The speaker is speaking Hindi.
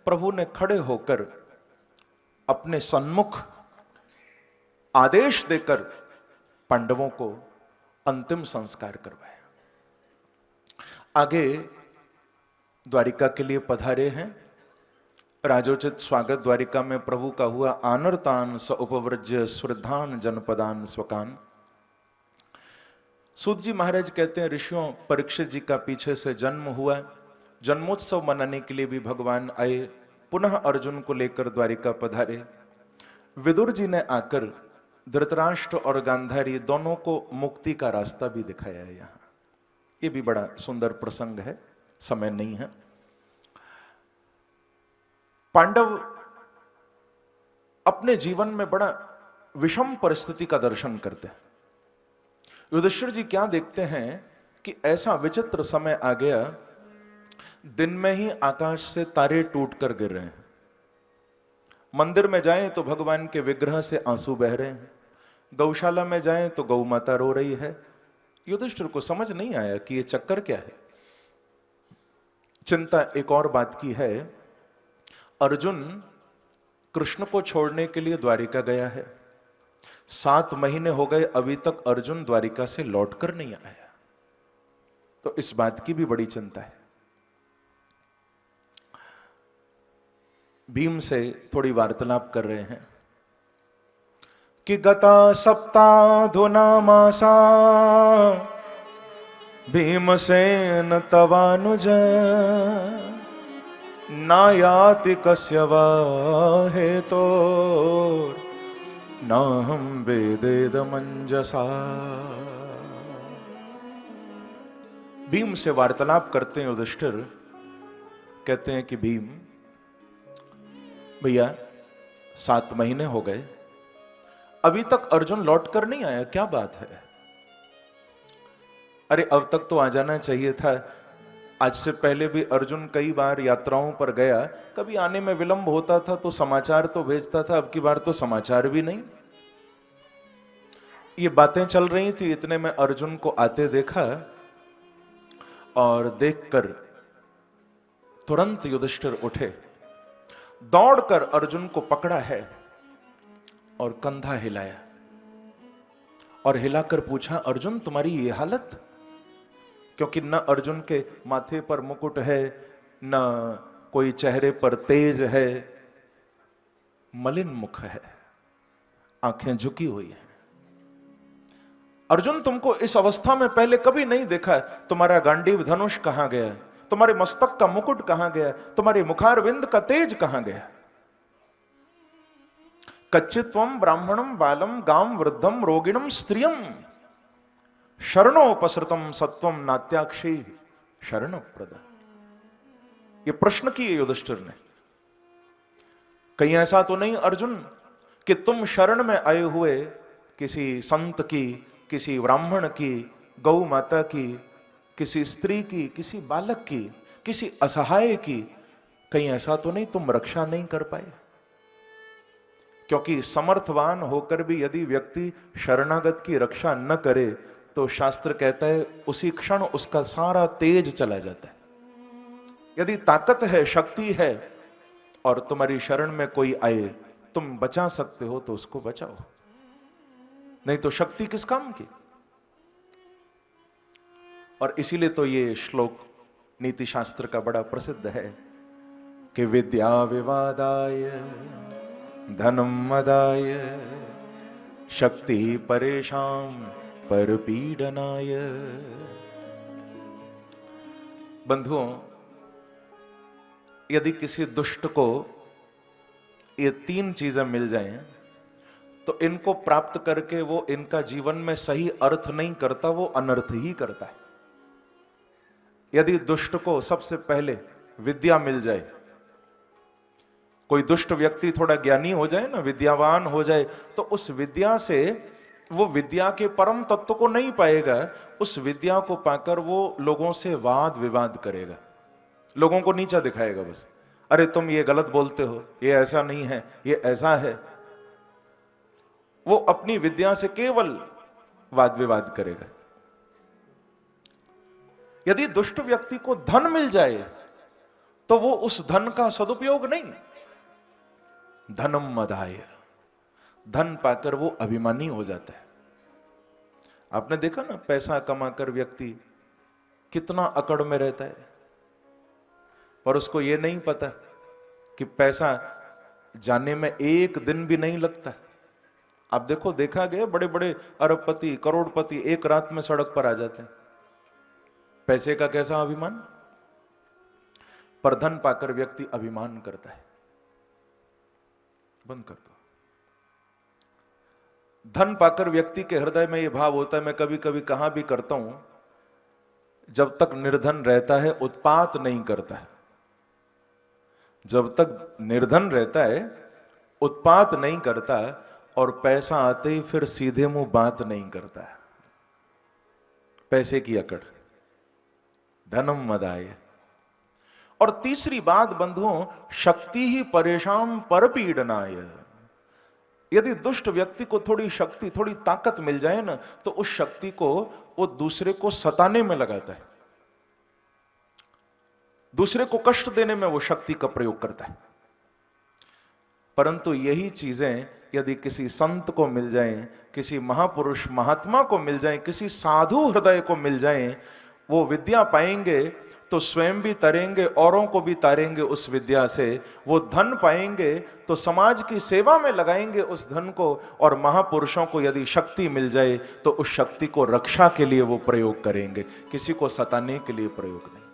प्रभु ने खड़े होकर अपने सन्मुख आदेश देकर पांडवों को अंतिम संस्कार करवाया। आगे द्वारिका के लिए पधारे हैं। राजोचित स्वागत द्वारिका में प्रभु का हुआ। आनर्तान स उपव्रज्य श्रद्धान जनपदान स्वकान। सूत जी महाराज कहते हैं, ऋषियों परीक्षित जी का पीछे से जन्म हुआ, जन्मोत्सव मनाने के लिए भी भगवान आए, पुनः अर्जुन को लेकर द्वारिका पधारे। विदुर जी ने आकर धृतराष्ट्र और गांधारी दोनों को मुक्ति का रास्ता भी दिखाया है। यहाँ ये भी बड़ा सुंदर प्रसंग है, समय नहीं है। पांडव अपने जीवन में बड़ा विषम परिस्थिति का दर्शन करते हैं। युधिष्ठिर जी क्या देखते हैं कि ऐसा विचित्र समय आ गया, दिन में ही आकाश से तारे टूट कर गिर रहे हैं। मंदिर में जाएं तो भगवान के विग्रह से आंसू बह रहे हैं, गौशाला में जाएं तो गौ माता रो रही है। युधिष्ठिर को समझ नहीं आया कि ये चक्कर क्या है। चिंता एक और बात की है, अर्जुन कृष्ण को छोड़ने के लिए द्वारिका गया है। 7 महीने हो गए, अभी तक अर्जुन द्वारिका से लौटकर नहीं आया। तो इस बात की भी बड़ी चिंता है। भीम से थोड़ी वार्तालाप कर रहे हैं कि गता सप्ताधुना मासा भीमसेन तवानुज नायाति कस्य वा हेतो नाहं वेदेदमंजसा। भीम से वार्तालाप करते हैं युधिष्ठिर। कहते हैं कि भीम भैया 7 महीने हो गए, अभी तक अर्जुन लौट कर नहीं आया, क्या बात है? अरे अब तक तो आ जाना चाहिए था। आज से पहले भी अर्जुन कई बार यात्राओं पर गया, कभी आने में विलंब होता था तो समाचार तो भेजता था, अब की बार तो समाचार भी नहीं। ये बातें चल रही थी, इतने में अर्जुन को आते देखा और देखकर तुरंत युधिष्ठिर उठे, दौड़कर अर्जुन को पकड़ा है और कंधा हिलाया और हिलाकर पूछा, अर्जुन तुम्हारी ये हालत? क्योंकि न अर्जुन के माथे पर मुकुट है, न कोई चेहरे पर तेज है, मलिन मुख है, आंखें झुकी हुई हैं। अर्जुन तुमको इस अवस्था में पहले कभी नहीं देखा। तुम्हारा गांडीव धनुष कहां गया? तुम्हारे मस्तक का मुकुट कहां गया? तुम्हारे मुखारविंद का तेज कहां गया? कच्चित्वम ब्राह्मणम बालम गाम वृद्धम रोगिणम स्त्रियम शरणोपसृतम सत्वम नात्याक्षी शरणप्रद। ये प्रश्न किए युधिष्ठिर ने। कहीं ऐसा तो नहीं अर्जुन कि तुम शरण में आए हुए किसी संत की, किसी ब्राह्मण की, गौ माता की, किसी स्त्री की, किसी बालक की, किसी असहाय की, कहीं ऐसा तो नहीं तुम रक्षा नहीं कर पाए? क्योंकि समर्थवान होकर भी यदि व्यक्ति शरणागत की रक्षा न करे तो शास्त्र कहता है उसी क्षण उसका सारा तेज चला जाता है। यदि ताकत है, शक्ति है और तुम्हारी शरण में कोई आए, तुम बचा सकते हो तो उसको बचाओ, नहीं तो शक्ति किस काम की? और इसीलिए तो ये श्लोक नीति शास्त्र का बड़ा प्रसिद्ध है कि विद्या विवादाय धनम मदाय शक्ति परेशान परपीडनाय। बंधुओं, यदि किसी दुष्ट को ये 3 चीजें मिल जाएं तो इनको प्राप्त करके वो इनका जीवन में सही अर्थ नहीं करता, वो अनर्थ ही करता है। यदि दुष्ट को सबसे पहले विद्या मिल जाए, कोई दुष्ट व्यक्ति थोड़ा ज्ञानी हो जाए ना, विद्यावान हो जाए, तो उस विद्या से वो विद्या के परम तत्व को नहीं पाएगा। उस विद्या को पाकर वो लोगों से वाद विवाद करेगा, लोगों को नीचा दिखाएगा। बस अरे तुम ये गलत बोलते हो, ये ऐसा नहीं है, ये ऐसा है। वो अपनी विद्या से केवल वाद विवाद करेगा। यदि दुष्ट व्यक्ति को धन मिल जाए तो वो उस धन का सदुपयोग नहीं। धनम मदाय, धन पाकर वो अभिमानी हो जाता है। आपने देखा ना, पैसा कमाकर व्यक्ति कितना अकड़ में रहता है, पर उसको ये नहीं पता कि पैसा जाने में एक दिन भी नहीं लगता। आप देखो, देखा गया बड़े बड़े अरबपति करोड़पति एक रात में सड़क पर आ जाते हैं। पैसे का कैसा अभिमान। पर धन पाकर व्यक्ति अभिमान करता है। बंद कर दो। धन पाकर व्यक्ति के हृदय में यह भाव होता है, मैं कभी कभी कहां भी करता हूं, जब तक निर्धन रहता है उत्पात नहीं करता है। जब तक निर्धन रहता है उत्पात नहीं करता, और पैसा आते ही फिर सीधे मुंह बात नहीं करता है। पैसे की अकड़, धनम मदाय। और तीसरी बात बंधुओं, शक्ति ही परेशान पर पीड़नाय। यदि दुष्ट व्यक्ति को थोड़ी शक्ति, थोड़ी ताकत मिल जाए ना, तो उस शक्ति को वो दूसरे को सताने में लगाता है, दूसरे को कष्ट देने में वो शक्ति का प्रयोग करता है। परंतु यही चीजें यदि किसी संत को मिल जाएं, किसी महापुरुष महात्मा को मिल जाएं, किसी साधु हृदय को मिल जाएं, वो विद्या पाएंगे तो स्वयं भी तरेंगे, औरों को भी तारेंगे उस विद्या से। वो धन पाएंगे तो समाज की सेवा में लगाएंगे उस धन को, और महापुरुषों को यदि शक्ति मिल जाए तो उस शक्ति को रक्षा के लिए वो प्रयोग करेंगे, किसी को सताने के लिए प्रयोग नहीं।